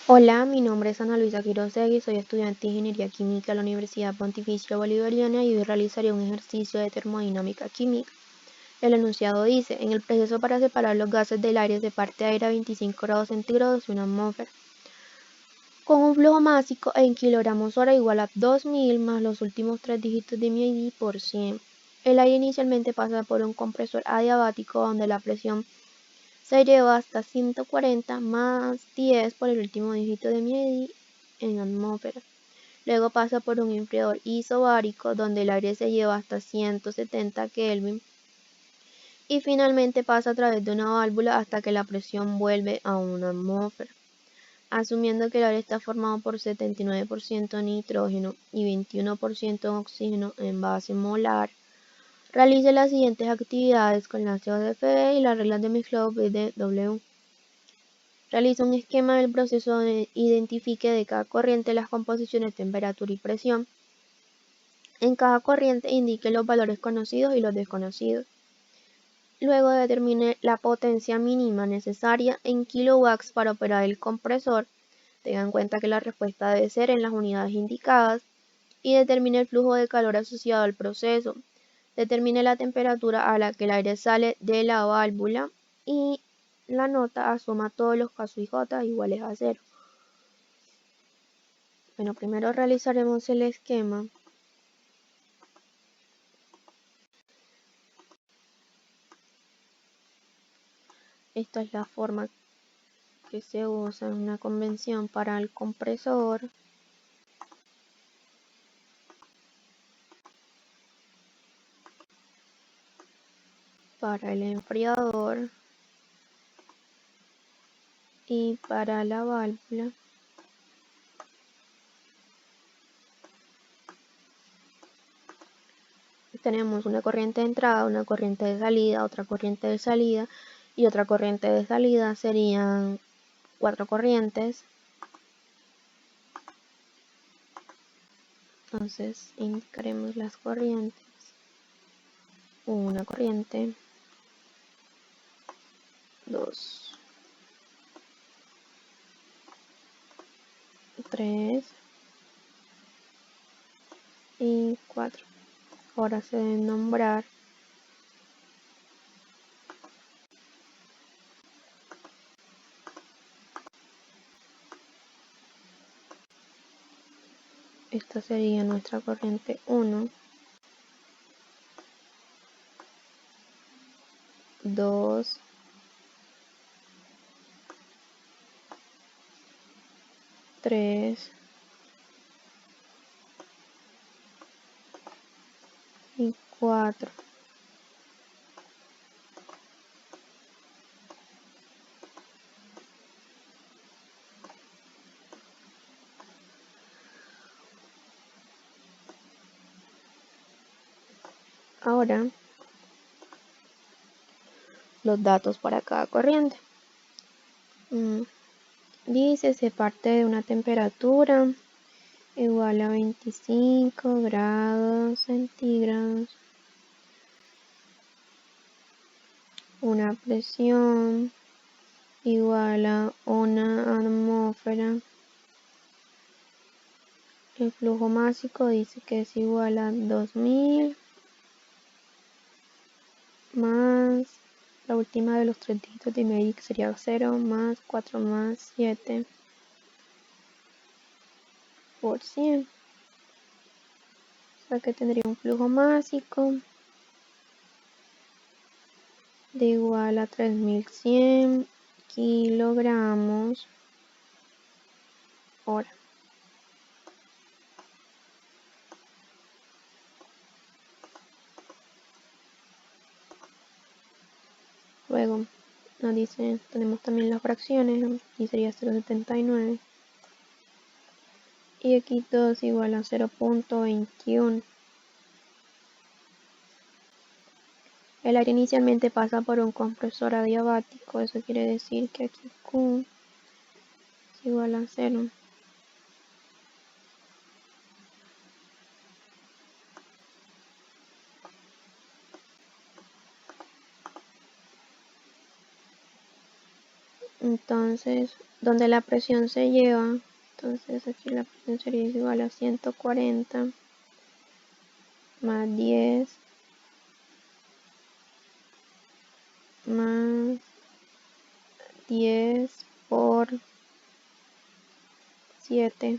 Hola, mi nombre es Ana Luisa Quirosegui, soy estudiante de Ingeniería Química de la Universidad Pontificia Bolivariana y hoy realizaré un ejercicio de termodinámica química. El enunciado dice, en el proceso para separar los gases del aire se parte aire a 25 grados centígrados y una atmósfera, con un flujo másico en kilogramos hora igual a 2000 más los últimos tres dígitos de mi ID por 100. El aire inicialmente pasa por un compresor adiabático donde la presión se lleva hasta 140 más 10 por el último dígito de mi ID en atmósfera. Luego pasa por un enfriador isobárico donde el aire se lleva hasta 170 Kelvin. Y finalmente pasa a través de una válvula hasta que la presión vuelve a una atmósfera. Asumiendo que el aire está formado por 79% nitrógeno y 21% oxígeno en base molar, realice las siguientes actividades con la CODFE y las reglas de mezclado BDW. Realiza un esquema del proceso donde identifique de cada corriente las composiciones, temperatura y presión. En cada corriente indique los valores conocidos y los desconocidos. Luego determine la potencia mínima necesaria en kilowatts para operar el compresor. Tenga en cuenta que la respuesta debe ser en las unidades indicadas. Y determine el flujo de calor asociado al proceso. Determine la temperatura a la que el aire sale de la válvula y la nota asuma todos los casos y J iguales a 0. Bueno, primero realizaremos el esquema. Esta es la forma que se usa en una convención para el compresor. Para el enfriador. Y para la válvula. Tenemos una corriente de entrada, una corriente de salida, otra corriente de salida y otra corriente de salida. Serían 4 corrientes. Entonces indicaremos las corrientes. Una corriente, 2, 3 y 4. Ahora se deben nombrar esta sería nuestra corriente 1, 2, 3 y 4. Ahora los datos para cada corriente. Dice se parte de una temperatura igual a 25 grados centígrados, una presión igual a una atmósfera. El flujo másico dice que es igual a 2000 más la última de los tres dígitos de mi ID, que sería 0 más 4 más 7 por 100. O sea que tendría un flujo másico de igual a 3100 kilogramos hora. Luego nos dice, tenemos también las fracciones, y sería 0,79 y x2 igual a 0,21. El aire inicialmente pasa por un compresor adiabático, eso quiere decir que aquí Q es igual a 0. Entonces, donde la presión se lleva, entonces aquí la presión sería igual a 140 más 10 más 10 por 7,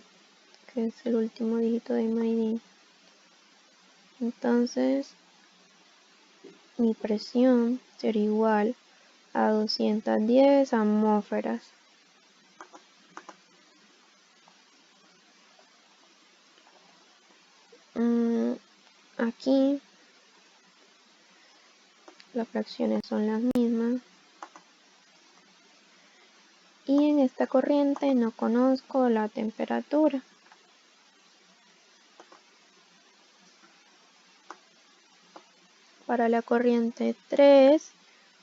que es el último dígito de mi ID. Entonces, mi presión sería igual a 210 atmósferas. Aquí las fracciones son las mismas. Y en esta corriente no conozco la temperatura. Para la corriente 3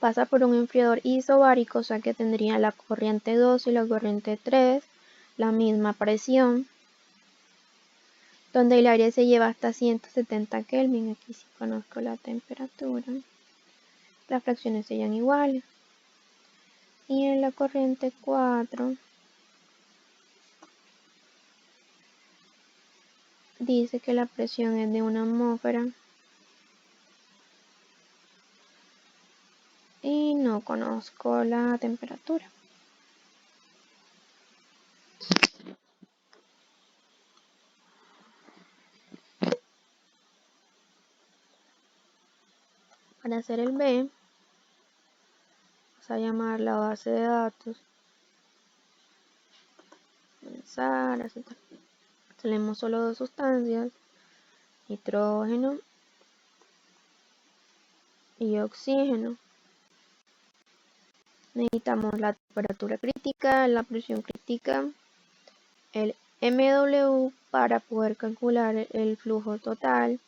pasa por un enfriador isobárico, o sea que tendría la corriente 2 y la corriente 3 la misma presión, donde el aire se lleva hasta 170 Kelvin. Aquí sí conozco la temperatura. Las fracciones serían iguales. Y en la corriente 4 dice que la presión es de 1 atmósfera. Y no conozco la temperatura. Para hacer el B, vamos a llamar la base de datos. Comenzar, aceptar. Tenemos solo dos sustancias, nitrógeno y oxígeno. Necesitamos la temperatura crítica, la presión crítica, el MW para poder calcular el flujo total,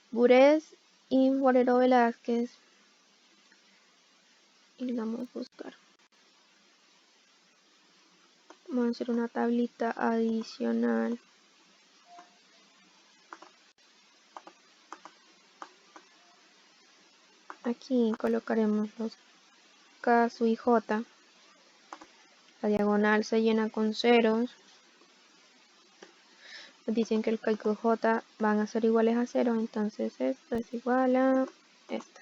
Burés y Forero Velázquez, y le damos a buscar. Vamos a hacer una tablita adicional. Aquí colocaremos los K, Su y J. La diagonal se llena con ceros. Nos dicen que el K y J van a ser iguales a 0, entonces esto es igual a esta.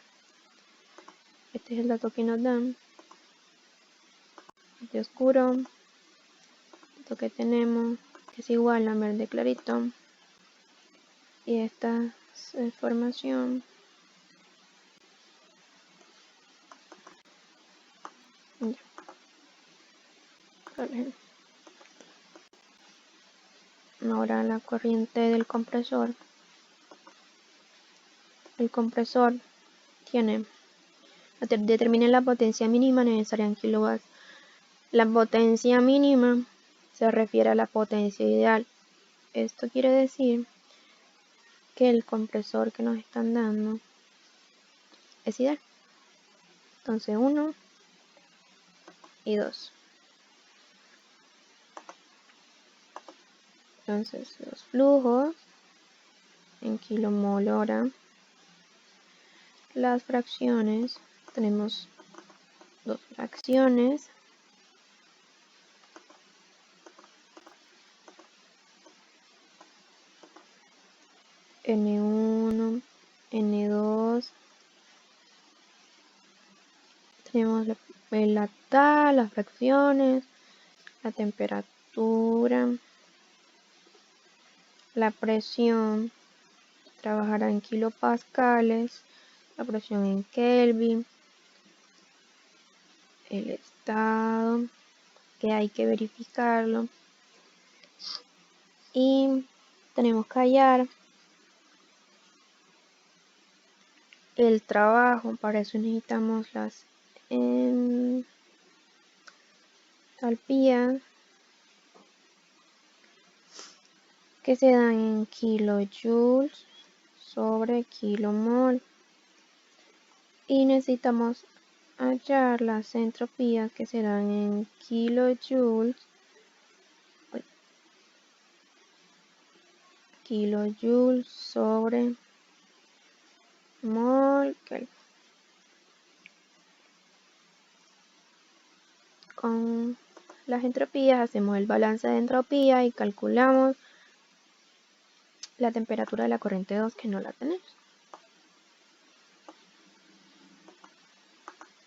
Este es el dato que nos dan. Este oscuro, esto que tenemos, que es igual a verde clarito. Y esta información. Ya. Ahora la corriente del compresor. El compresor tiene, determina la potencia mínima necesaria en kilowatts. La potencia mínima se refiere a la potencia ideal. Esto quiere decir que el compresor que nos están dando es ideal. Entonces 1 y 2. Entonces los flujos en kilomol hora. Las fracciones, tenemos dos fracciones. N1, N2. Tenemos la tal, las fracciones, la temperatura, la presión, trabajará en kilopascales, la presión en Kelvin, el estado, que hay que verificarlo, y tenemos que hallar el trabajo. Para eso necesitamos las entalpías que se dan en kilojoules sobre kilomol, y necesitamos hallar las entropías que se dan en kilojoules sobre mol Kelvin. con las entropías, hacemos el balance de entropía y calculamos la temperatura de la corriente 2, que no la tenemos.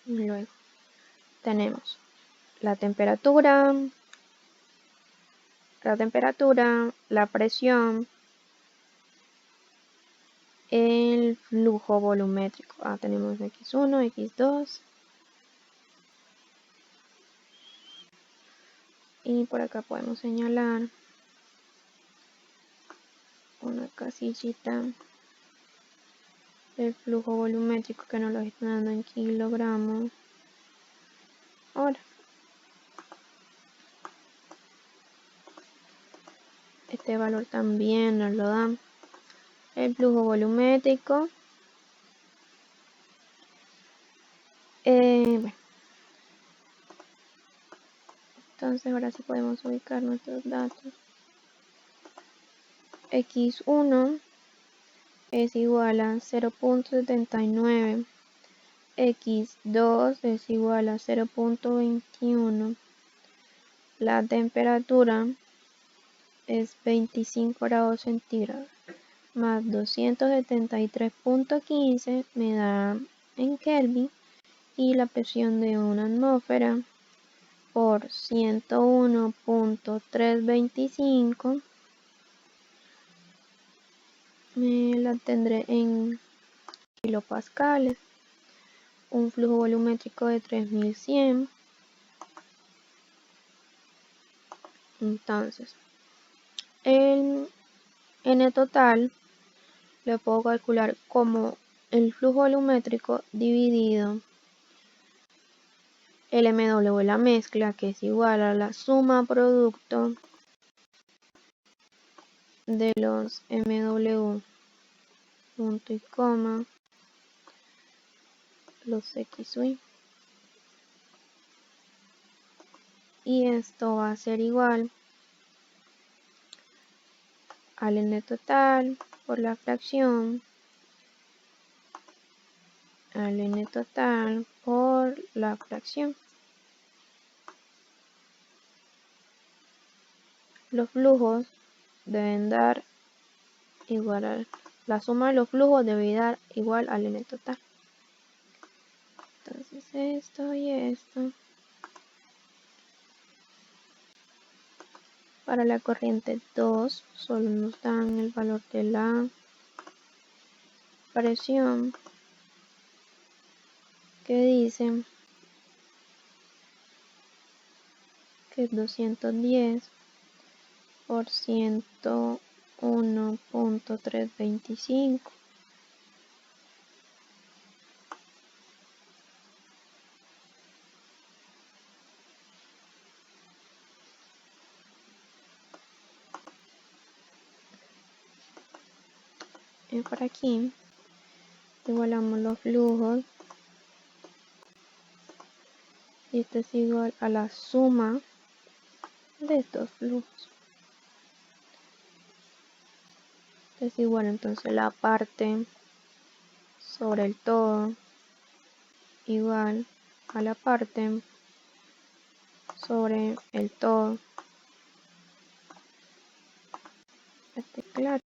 Luego tenemos la temperatura, la presión, el flujo volumétrico. Tenemos X1, X2. Y por acá podemos señalar una casillita del flujo volumétrico que nos lo está dando en kilogramos hora. Este valor también nos lo da el flujo volumétrico. Bueno. Entonces ahora sí podemos ubicar nuestros datos. X1 es igual a 0.79. X2 es igual a 0.21. La temperatura es 25 grados centígrados más 273.15 me da en Kelvin, y la presión de una atmósfera por 101.325 me la tendré en kilopascales. Un flujo volumétrico de 3100. Entonces, el N total lo puedo calcular como el flujo volumétrico dividido el MW de la mezcla, que es igual a la suma producto de los MW punto y coma, los XY. Y esto va a ser igual al N total por la fracción al N total por la fracción. Los flujos deben dar igual a la suma de los flujos debe dar igual al N total. Entonces esto y esto. Para la corriente 2 solo nos dan el valor de la presión, que dice que es 210 por 101.325. Y por aquí igualamos los flujos, y esto es igual a la suma de estos flujos. Es igual entonces la parte sobre el todo igual a la parte sobre el todo. Este claro.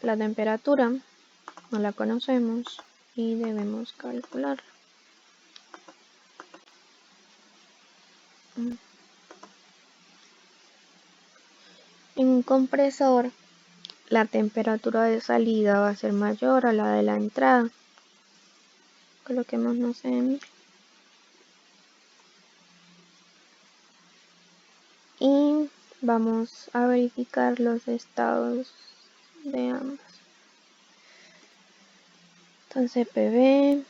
La temperatura no la conocemos y debemos calcularla. En un compresor, la temperatura de salida va a ser mayor a la de la entrada. Coloquemos, no sé, y vamos a verificar los estados de ambas. Entonces PB,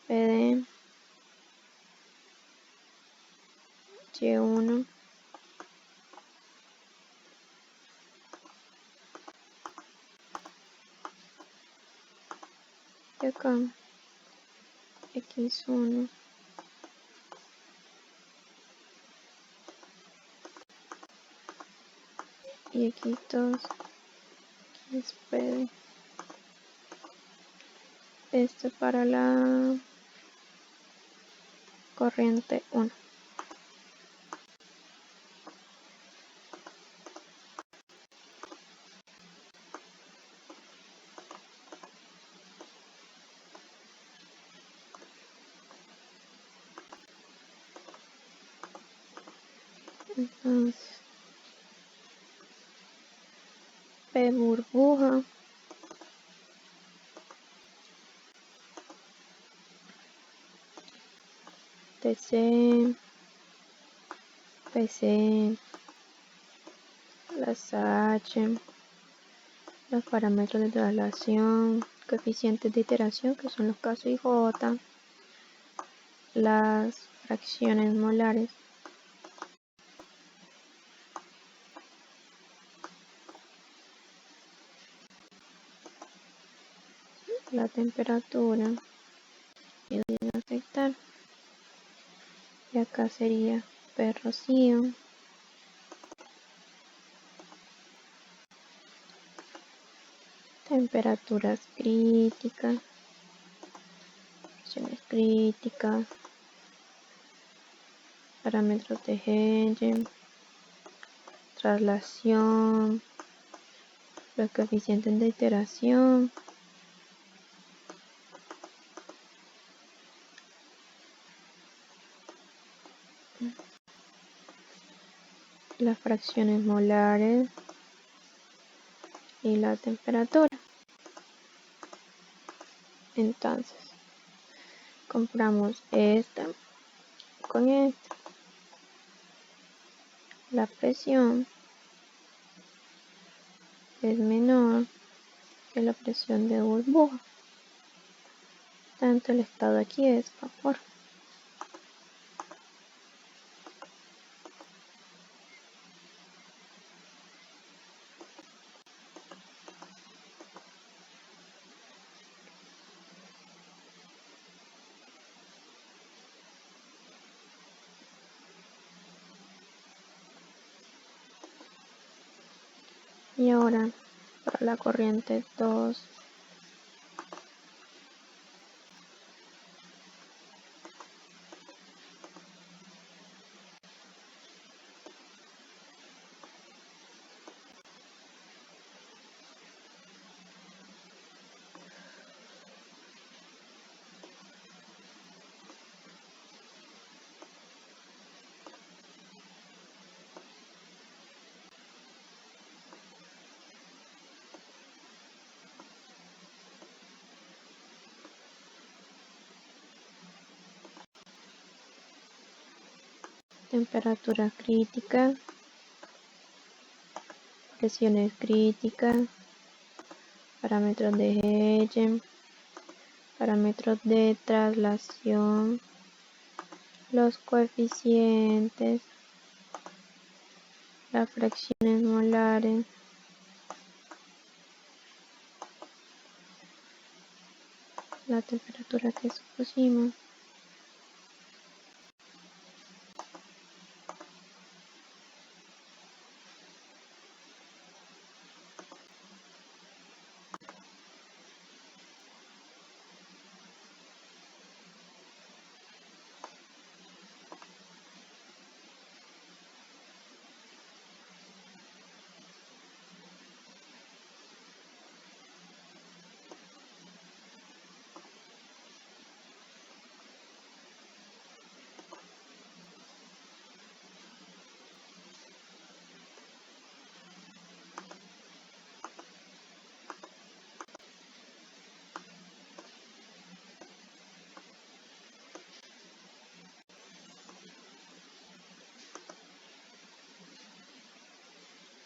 PD, Y1, y acá X1, y X2 es PD. Esto para la corriente 1. Entonces, P burbuja TC, PC, las H, los parámetros de traslación, coeficientes de iteración que son los casos y J, las fracciones molares, la temperatura y voy a afectar, y acá sería P rocío, temperaturas críticas, presiones críticas, parámetros de Helle, traslación, los coeficientes de iteración, las fracciones molares y la temperatura. Entonces, compramos esta con esta. La presión es menor que la presión de burbuja. Tanto el estado aquí es vapor. Y ahora para la corriente 2, temperatura crítica, presiones críticas, parámetros de Helle, parámetros de traslación, los coeficientes, las fracciones molares, la temperatura que supusimos.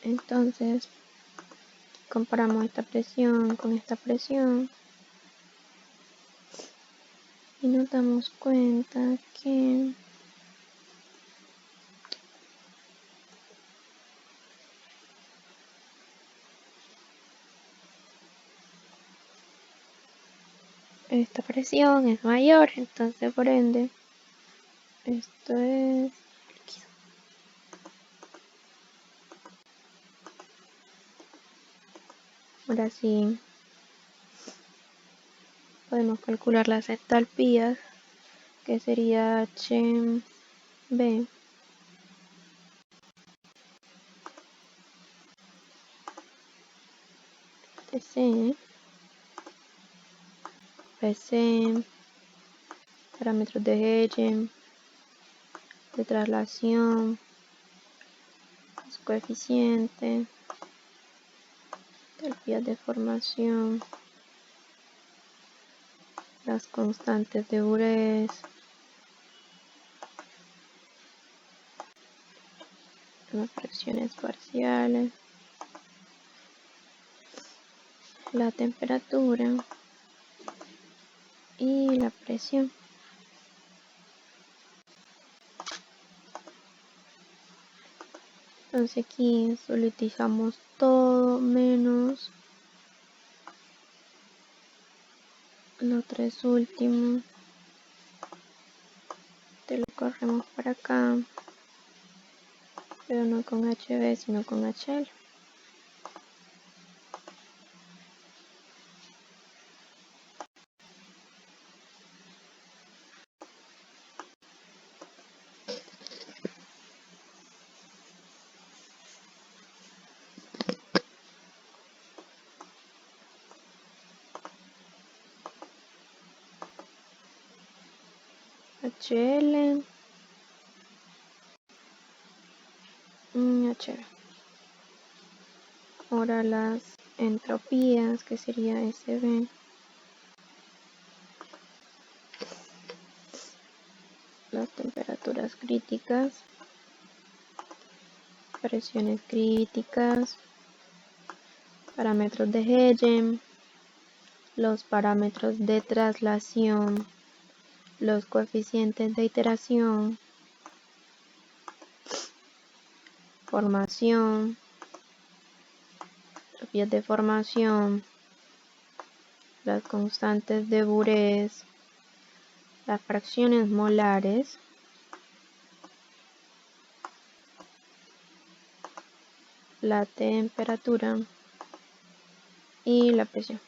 Entonces comparamos esta presión con esta presión y nos damos cuenta que esta presión es mayor, entonces por ende esto es líquido. Ahora sí podemos calcular las entalpías, que sería HB TC, PC, parámetros de eje, de traslación, los coeficientes, entalpías de formación, las constantes de Bourès, las fracciones parciales, la temperatura y la presión. Entonces aquí solo utilizamos todo menos los tres últimos. Te lo corremos para acá, pero no con HB sino con HL. HL, HB. Ahora las entropías, que sería SB. Las temperaturas críticas, presiones críticas, parámetros de Hegel, los parámetros de traslación, los coeficientes de iteración, formación, entropías de formación, las constantes de Bourès, las fracciones molares, la temperatura y la presión.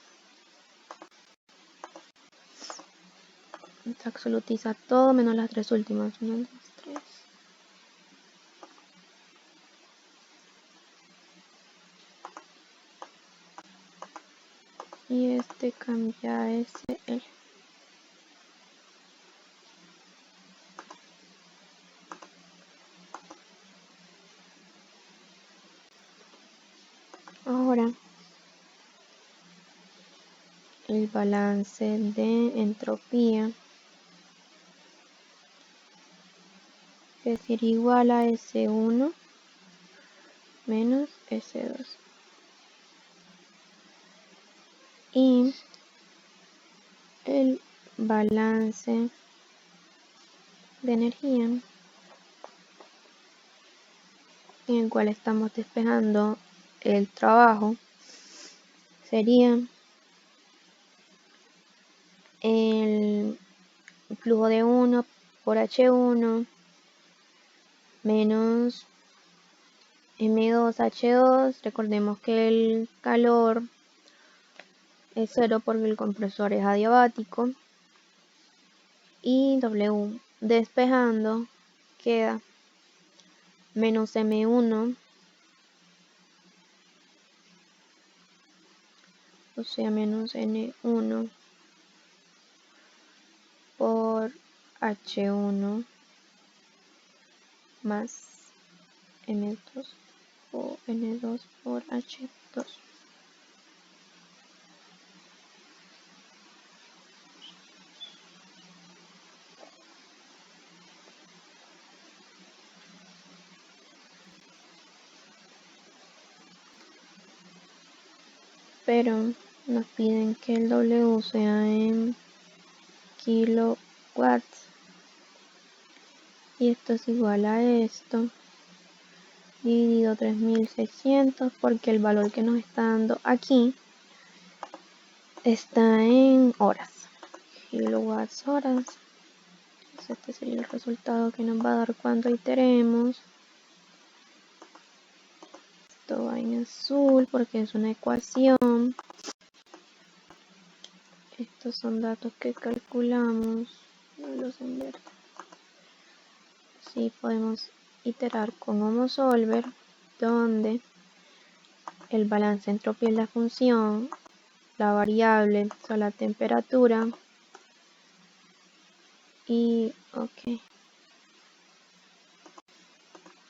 Absolutiza todo menos las tres últimas. 1, 2, 3. Y este cambia a SL. Ahora el balance de entropía, que sería igual a S1 menos S2. Y el balance de energía, en el cual estamos despejando el trabajo, sería el flujo de 1 por H1 menos M2H2. Recordemos que el calor es 0 porque el compresor es adiabático. Y W despejando queda menos M1, o sea menos N1 por H1 más M2 o N2 por H2. Pero nos piden que el W sea en kilowatts, y esto es igual a esto dividido 3600, porque el valor que nos está dando aquí está en horas, kilowatts horas. Entonces este sería el resultado que nos va a dar cuando iteremos. Esto va en azul porque es una ecuación. Estos son datos que calculamos. Los invierto. Así podemos iterar con HomoSolver, donde el balance entropía es la función, la variable son la temperatura y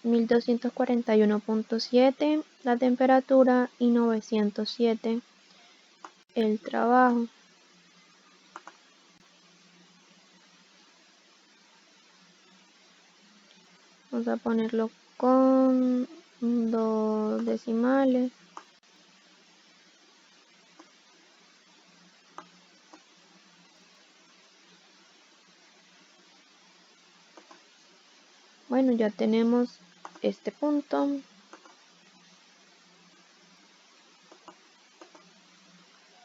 1241.7 la temperatura y 907 el trabajo. Vamos a ponerlo con 2 decimales. Bueno, ya tenemos este punto.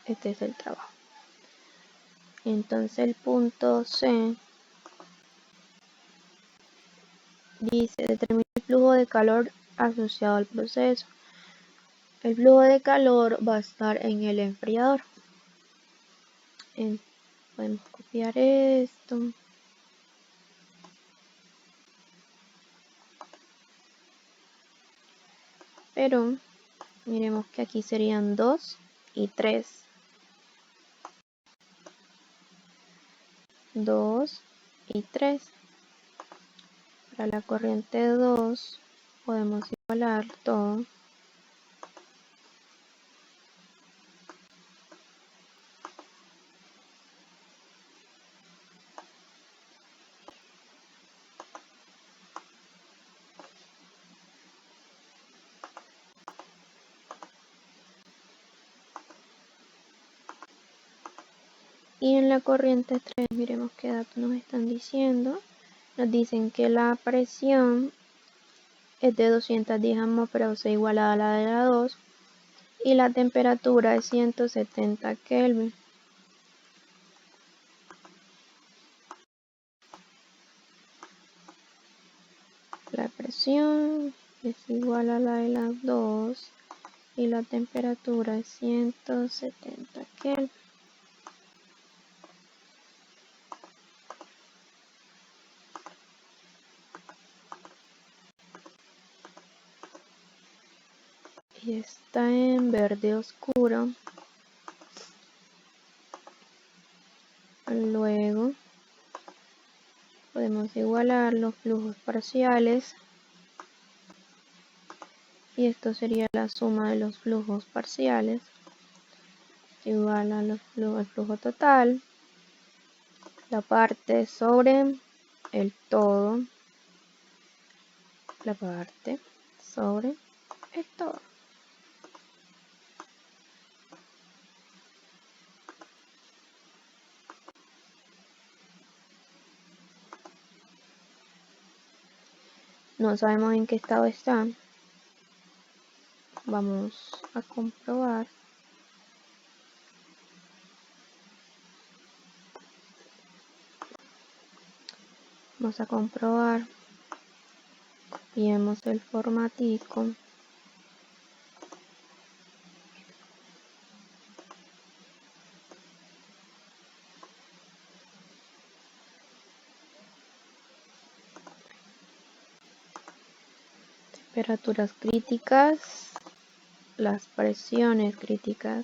Este es el trabajo. Entonces el punto C dice, determina el flujo de calor asociado al proceso. El flujo de calor va a estar en el enfriador. Podemos copiar esto. Pero miremos que aquí serían 2 y 3. 2 y 3. Para la corriente 2 podemos igualar todo. Y en la corriente 3, miremos qué datos nos están diciendo. Nos dicen que la presión es de 210 atmósferas, igualada a la de la 2. Y la temperatura es 170 Kelvin. La presión es igual a la de las 2 y la temperatura es 170 Kelvin. Y está en verde oscuro. Luego podemos igualar los flujos parciales. Y esto sería la suma de los flujos parciales. Igual a el flujo total. La parte sobre el todo. La parte sobre el todo. No sabemos en qué estado está. Vamos a comprobar. Vamos a comprobar. Copiemos el formatico. Temperaturas críticas. Las presiones críticas.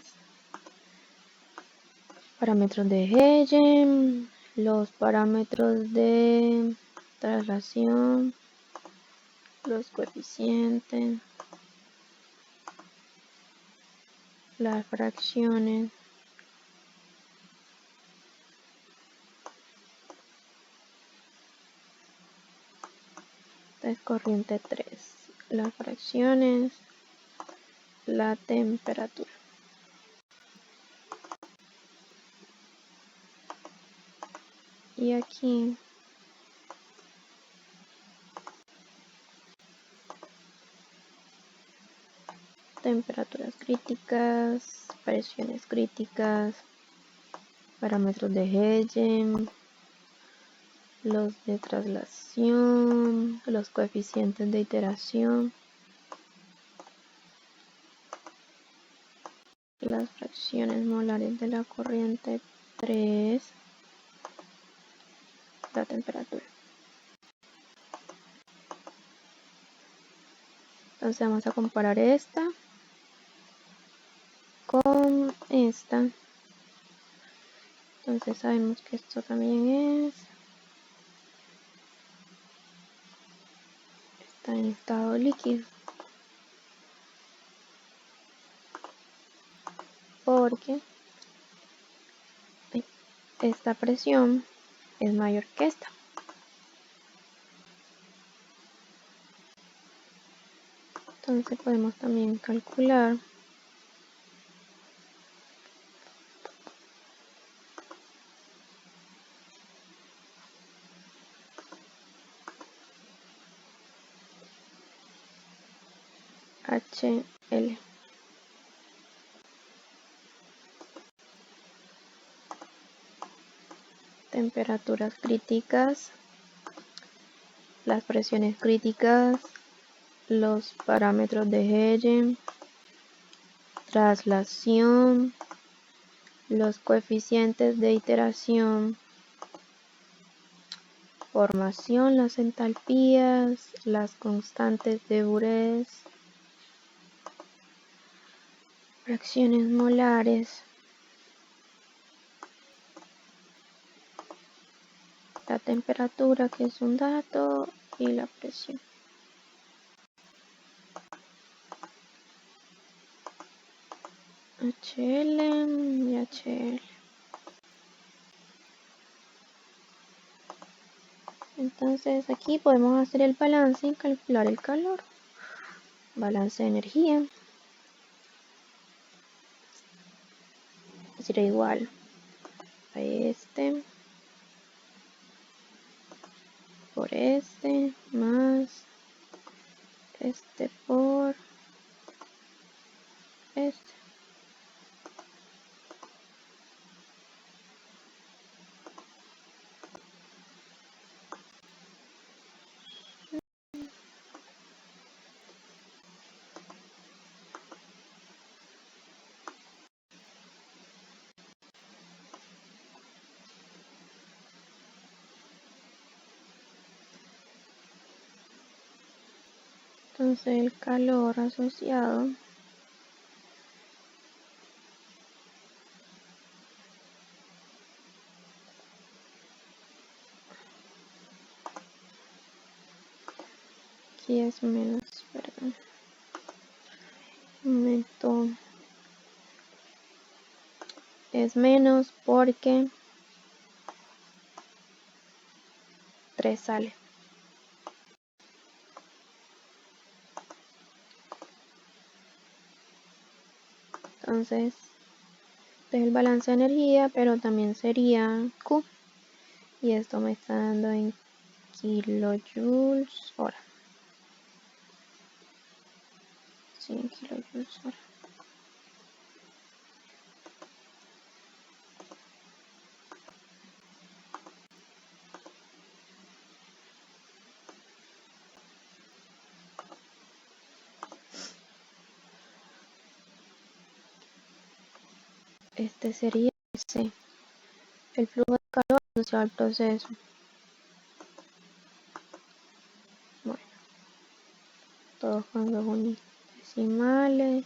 Parámetros de Heye. Los parámetros de traslación. Los coeficientes. Las fracciones. Esta es corriente 3. Las fracciones. La temperatura. Y aquí temperaturas críticas, presiones críticas, parámetros de Heye, los de traslación, los coeficientes de iteración. las fracciones molares de la corriente 3, la temperatura. Entonces vamos a comparar esta con esta. Entonces sabemos que esto también está en estado líquido, porque esta presión es mayor que esta. Entonces podemos también calcular HL. Temperaturas críticas, las presiones críticas, los parámetros de Helle, traslación, los coeficientes de iteración, formación, las entalpías, las constantes de Burés, fracciones molares, la temperatura, que es un dato, y la presión. HL y HL. Entonces aquí podemos hacer el balance y calcular el calor. Balance de energía será igual a este por este más este por este. Entonces el calor asociado aquí es menos, perdón, un momento, es menos porque 3 sale. Entonces este es el balance de energía, pero también sería Q, y esto me está dando en kilojoules hora. 100 kilojoules hora. Este sería C, el flujo de calor asociado al proceso. Bueno, todos con los unidecimales.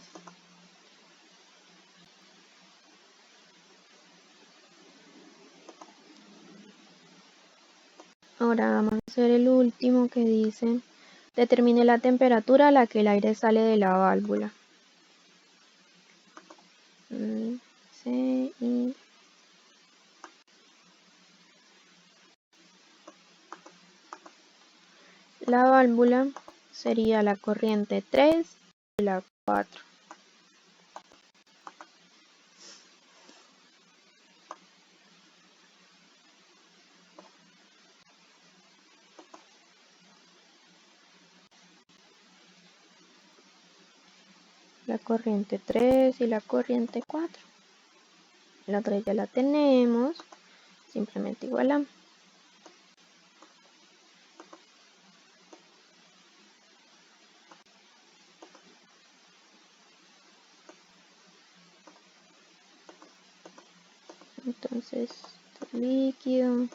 Ahora vamos a hacer el último, que dice: determine la temperatura a la que el aire sale de la válvula. La válvula sería la corriente 3 y la 4. La corriente 3 y la corriente 4. La 3 ya la tenemos, simplemente igualamos. Entonces, líquido.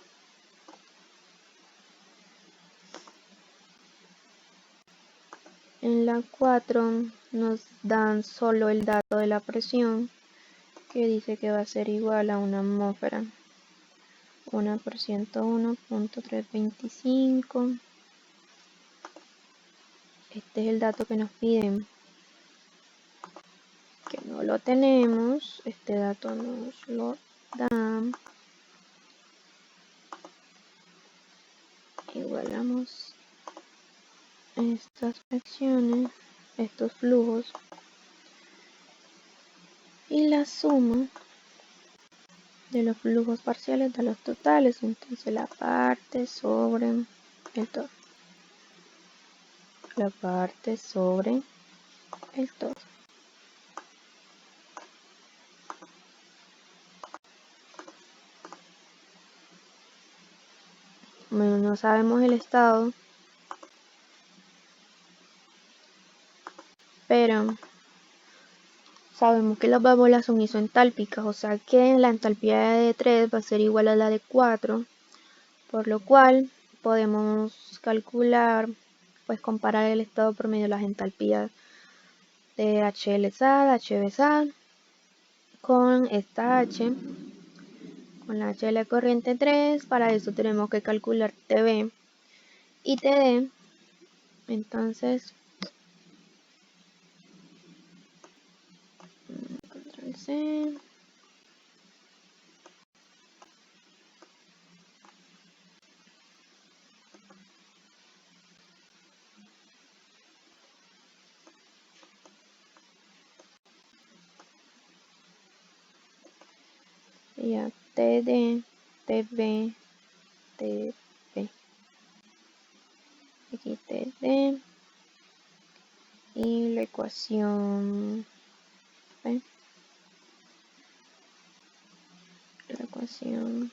En la 4 nos dan solo el dato de la presión, que dice que va a ser igual a una atmósfera. 1/101.325. Este es el dato que nos piden, que no lo tenemos. Este dato nos lo dan. Igualamos estas fracciones, estos flujos, y la suma de los flujos parciales da los totales. Entonces la parte sobre el todo. La parte sobre el todo. Bueno, no sabemos el estado, pero sabemos que las válvulas son isoentálpicas, o sea que la entalpía de 3 va a ser igual a la de 4, por lo cual podemos calcular, pues comparar el estado promedio de las entalpías de HLSAT, HBSAT con esta H, con la H de la corriente 3. Para eso tenemos que calcular TB y TD. Entonces, control C. Ya, TD, TB, TB. Aquí TD. Y la ecuación ¿ven? La ecuación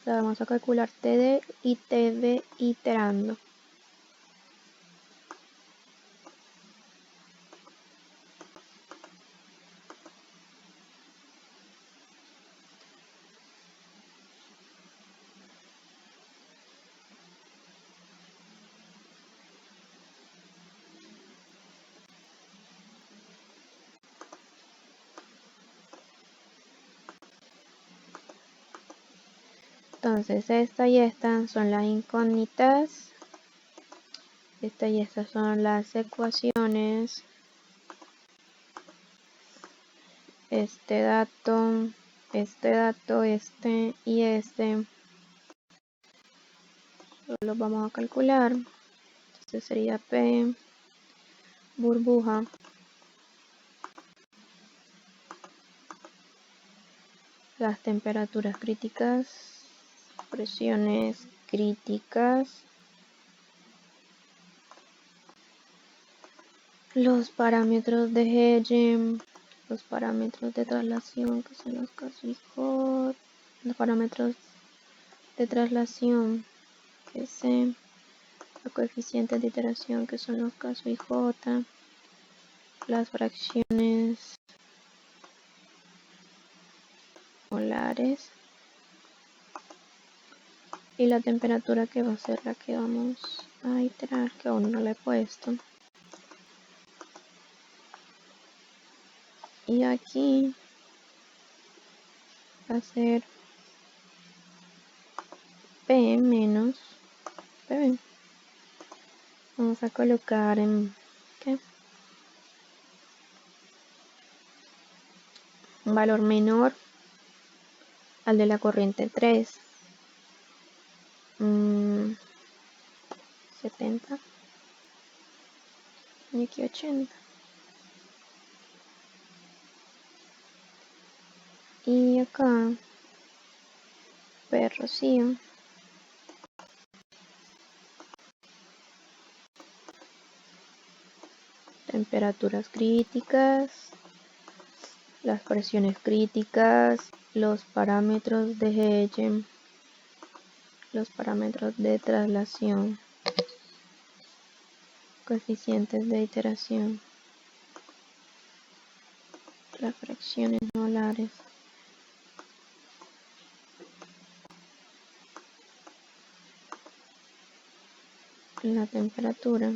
o sea, vamos a calcular TD y TB iterando. Entonces esta y esta son las incógnitas. Esta y estas son las ecuaciones. Este dato, este y este. Los vamos a calcular. Entonces sería P burbuja las temperaturas críticas, presiones críticas, los parámetros de Hegel, los parámetros de traslación que son los KSUJ, los parámetros de traslación que es los coeficientes de iteración que son los KSUJ, las fracciones molares y la temperatura que va a ser la que vamos a iterar, que aún no la he puesto. Y aquí va a ser P menos PB. Vamos a colocar en ¿qué? Un valor menor al de la corriente 3. 70 y aquí 80. Y acá P rocío. Temperaturas críticas, las presiones críticas, los parámetros de Hegel los parámetros de traslación, coeficientes de iteración, las fracciones molares, la temperatura,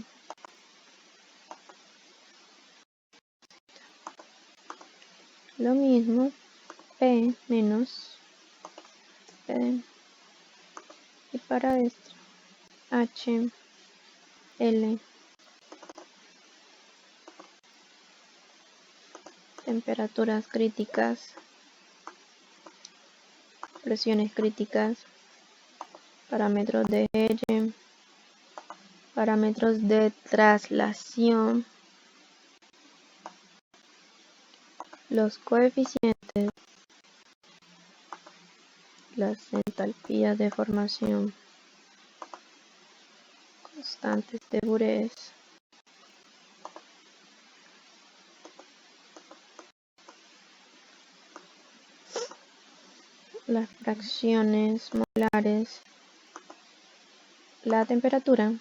lo mismo P menos P, y para esto H, L, temperaturas críticas, presiones críticas, parámetros de R, parámetros de traslación, los coeficientes, las entalpías de formación, constantes de Bourès, las fracciones molares, la temperatura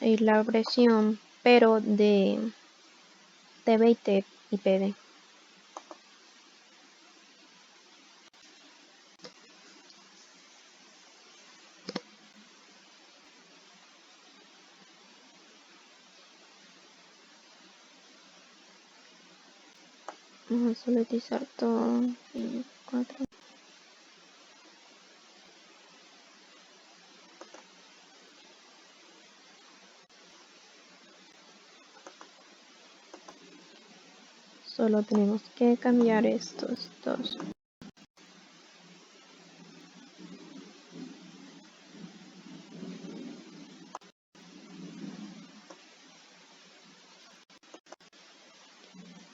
y la presión, pero de TB y T y PD. Vamos a soletizar todo y 4. Solo tenemos que cambiar estos dos.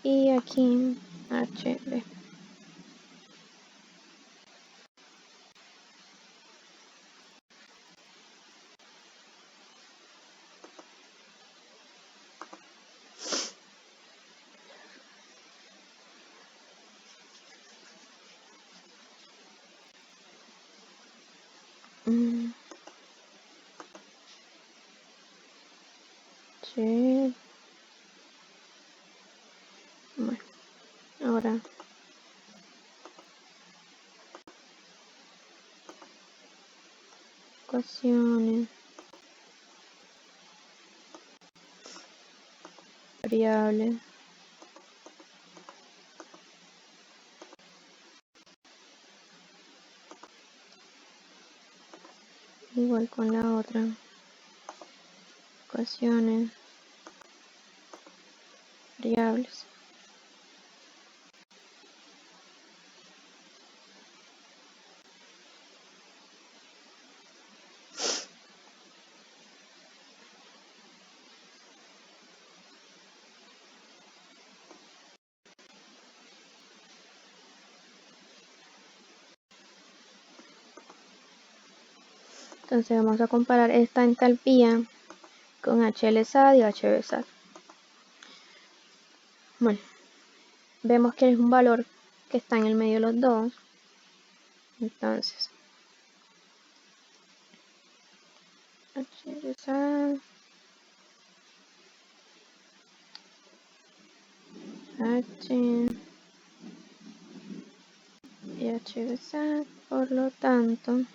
Y aquí HB. Sí. Bueno, ahora ecuaciones, variables, igual con la otra, ecuaciones, variables. Entonces vamos a comparar esta entalpía con HLSAT y HBSAT. Bueno, vemos que es un valor que está en el medio de los dos. Entonces, HLSAT, H y HBSAT, por lo tanto,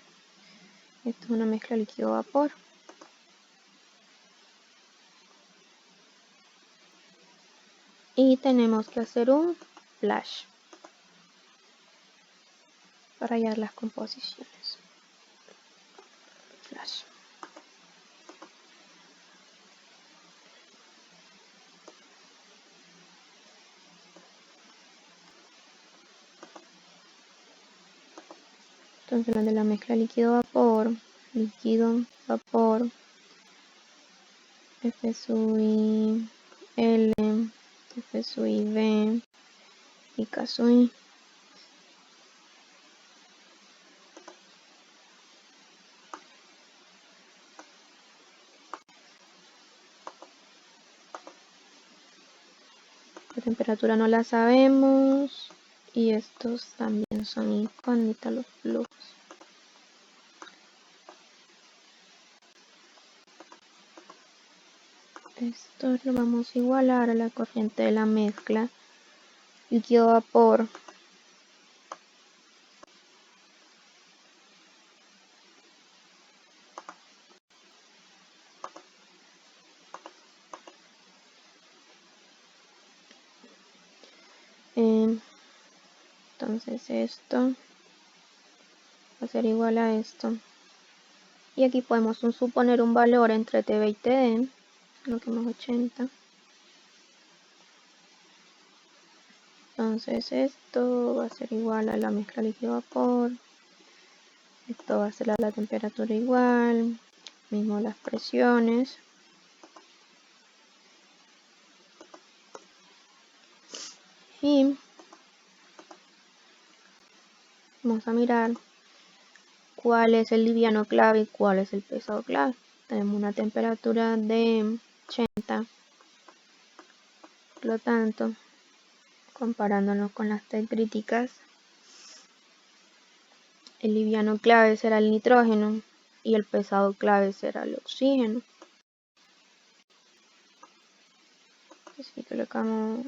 esto es una mezcla líquido-vapor. Y tenemos que hacer un flash para hallar las composiciones. Flash. Entonces la de la mezcla líquido-vapor, líquido-vapor, F sub I L, F sub I V y K sub I. La temperatura no la sabemos y estos también son incógnitas los flujos. Esto lo vamos a igualar a la corriente de la mezcla líquido-vapor. Entonces esto va a ser igual a esto. Y aquí podemos suponer un valor entre TB y TD, lo que más 80. Entonces esto va a ser igual a la mezcla líquido-vapor. Esto va a ser a la temperatura igual. Mismo las presiones. Y vamos a mirar cuál es el liviano clave y cuál es el pesado clave. Tenemos una temperatura de 80. Por lo tanto, comparándonos con las T críticas, el liviano clave será el nitrógeno y el pesado clave será el oxígeno. Así que colocamos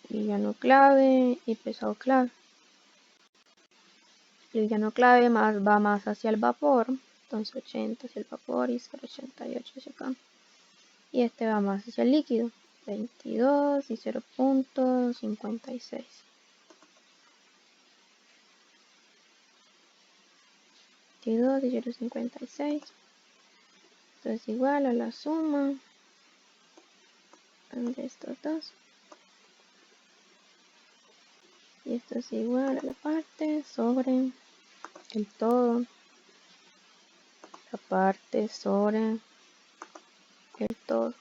liviano clave y pesado clave. El liviano clave va más hacia el vapor, entonces 80 hacia el vapor y 0,88 hacia acá. Y este va más hacia el líquido, 22 y 0,56. 22 y 0,56. Esto es igual a la suma de estos dos. Y esto es igual a la parte sobre el todo. La parte sobre el todo.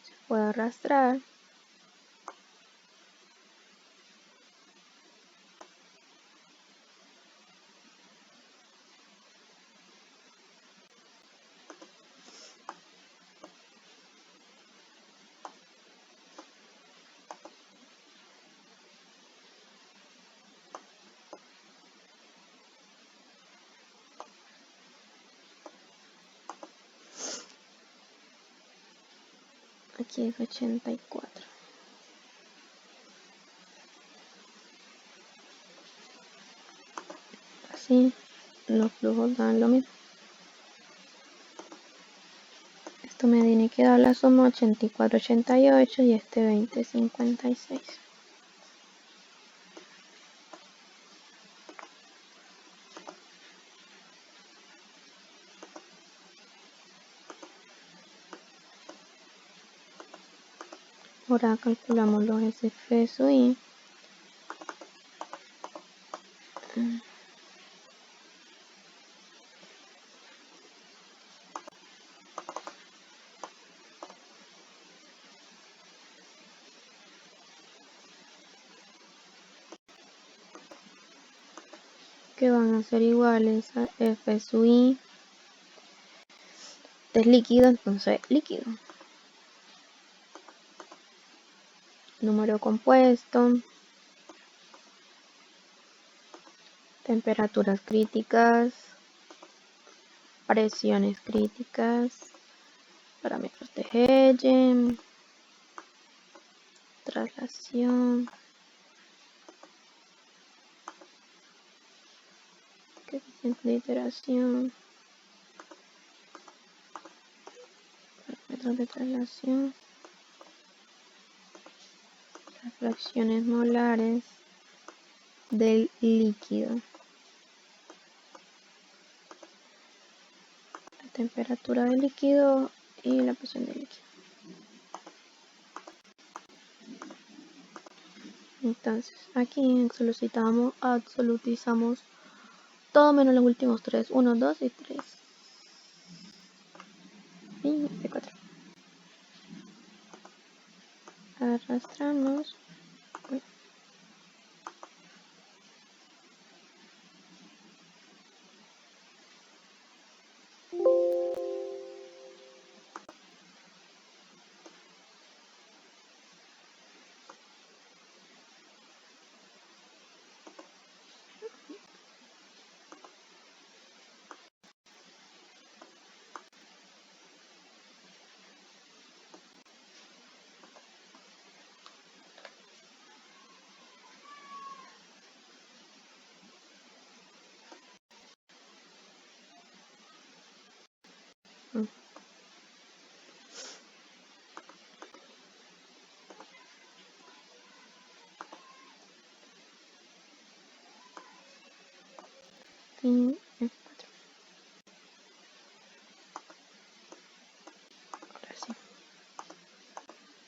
Se puede arrastrar. Aquí es 84. Así los flujos dan lo mismo. Esto me tiene que dar la suma 84, 88 y este 20, 56. Ahora calculamos los SF sub I. Que van a ser iguales a F sub I. Este es líquido, entonces líquido. Número compuesto. Temperaturas críticas. Presiones críticas. Parámetros de Hegen. Traslación. Coeficiente de iteración. Parámetros de traslación. Las fracciones molares del líquido. La temperatura del líquido y la presión del líquido. Entonces aquí absolutizamos todo menos los últimos tres. 1, 2 y 3. Y P4. Arrastramos. Fin F4. Ahora sí.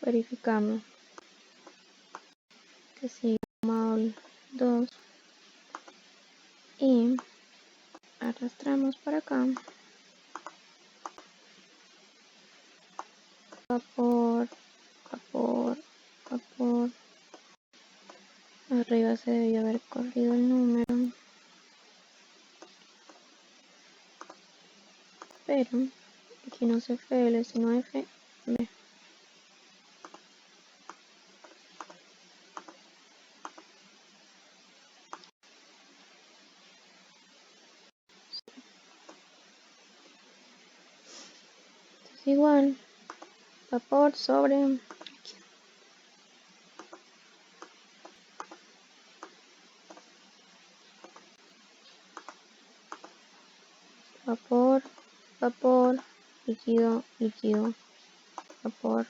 Verificamos que siga módulo 2 y arrastramos para acá. Vapor, vapor, vapor. Arriba se debió haber corrido el número, pero aquí no es FL sino FB. Es igual, vapor sobre vapor, vapor, líquido, líquido, vapor.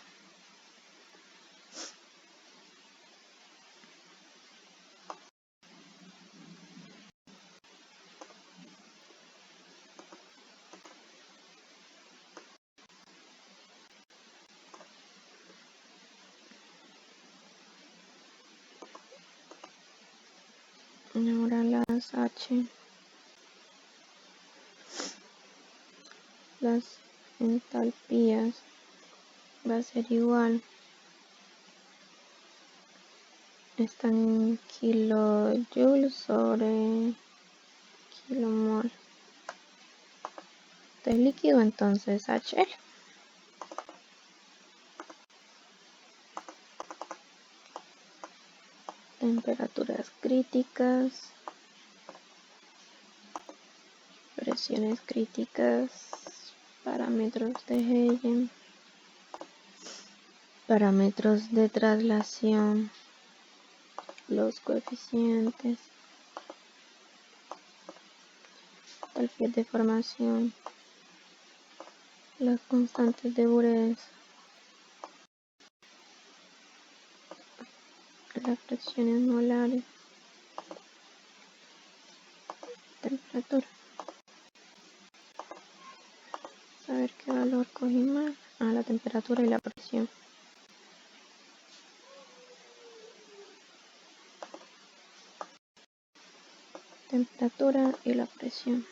Ahora las H, las entalpías va a ser igual. Están en kilojoules sobre kilomol. Este es líquido, entonces HL. Temperaturas críticas, presiones críticas, parámetros de Hellen, parámetros de traslación, los coeficientes, entalpías de formación, las constantes de Burés, las fracciones molares, temperatura. Saber qué valor cogí más. La temperatura y la presión. Temperatura y la presión.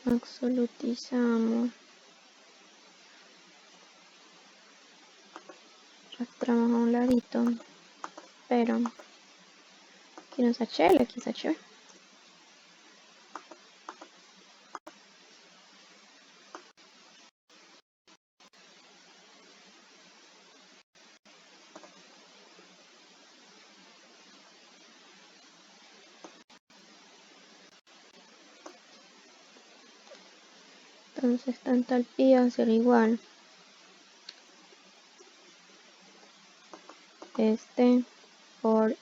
Absolutizamos. Arrastramos a un ladito. Pero aquí no es HL, aquí es HB. Entonces esta entalpía será igual. Por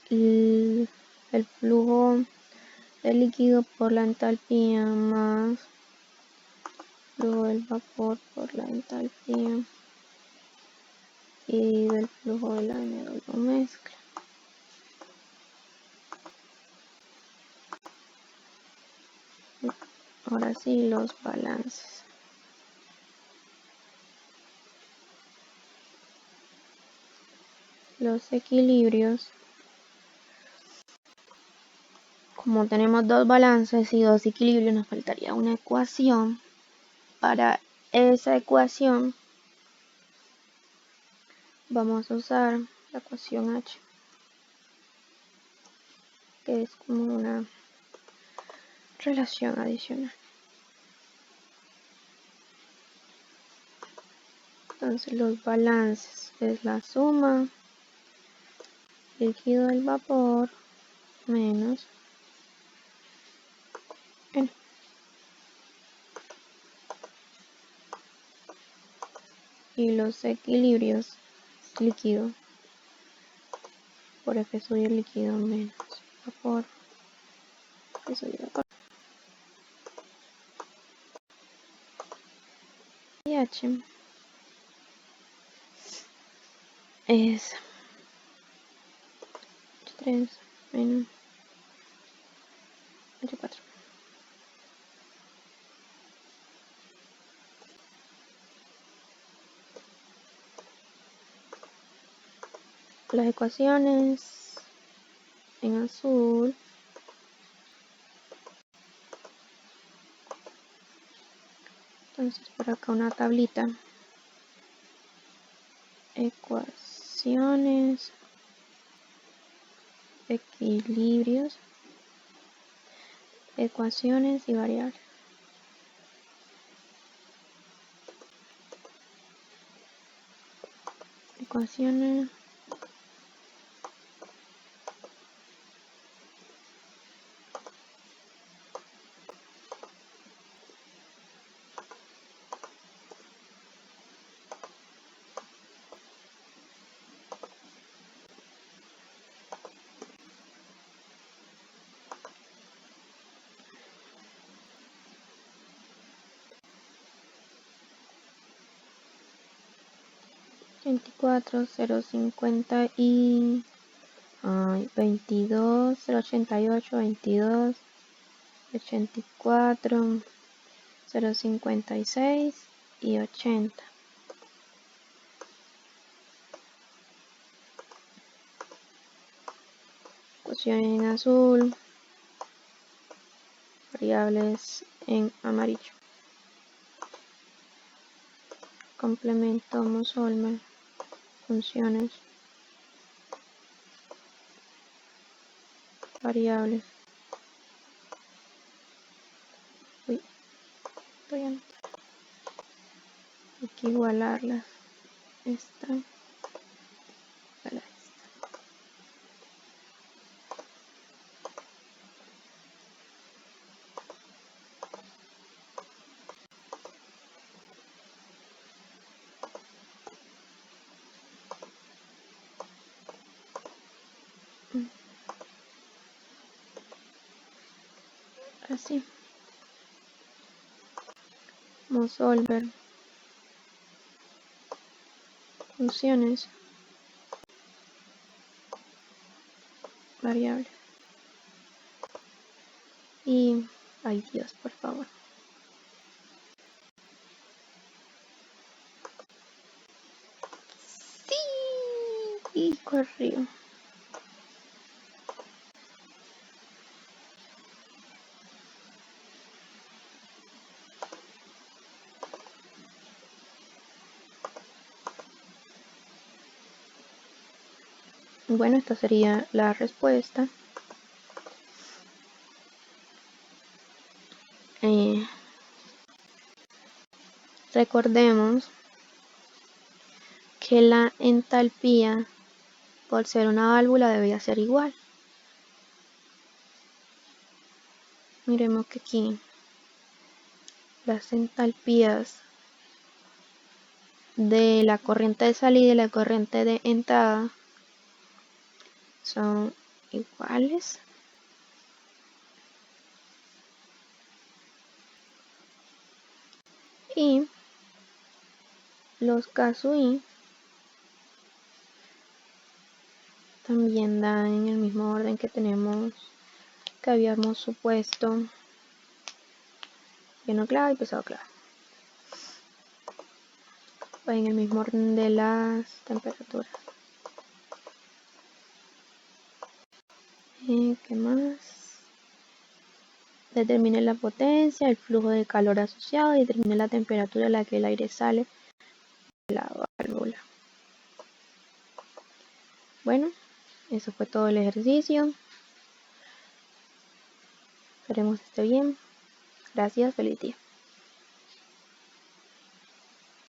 el flujo del líquido por la entalpía más flujo del vapor por la entalpía y del flujo de la N2 lo mezcla. Ahora sí, los balances. Los equilibrios. Como tenemos dos balances y dos equilibrios, nos faltaría una ecuación. Para esa ecuación vamos a usar la ecuación H, que es como una relación adicional. Entonces los balances es la suma líquido del vapor menos N. Y los equilibrios líquido por F sub el líquido menos vapor F sub el vapor. Y H es 3 menos H4. Las ecuaciones en azul. Entonces por acá una tablita. Ecuaciones, equilibrios, ecuaciones y variables. Ecuaciones, $24, 0.50 y 22, 0.88, 22, 84, 0.56 y 80. Ecuaciones en azul, variables en amarillo. Complemento Mosolmer, funciones, variables. Uy, voy a anotar. Hay que igualarlas. Esta, igualar esta. Así. Mosolver, funciones, variables. Y, ay Dios, por favor. Sí, y corrió. Bueno, esta sería la respuesta. Recordemos que la entalpía, por ser una válvula, debería ser igual. Miremos que aquí las entalpías de la corriente de salida y la corriente de entrada son iguales. Y los K/I también dan en el mismo orden que habíamos supuesto. Lleno clave y pesado clave. Va en el mismo orden de las temperaturas. ¿Qué más? Determine la potencia, el flujo de calor asociado y determine la temperatura a la que el aire sale de la válvula. Bueno, eso fue todo el ejercicio. Esperemos que esté bien. Gracias, feliz día.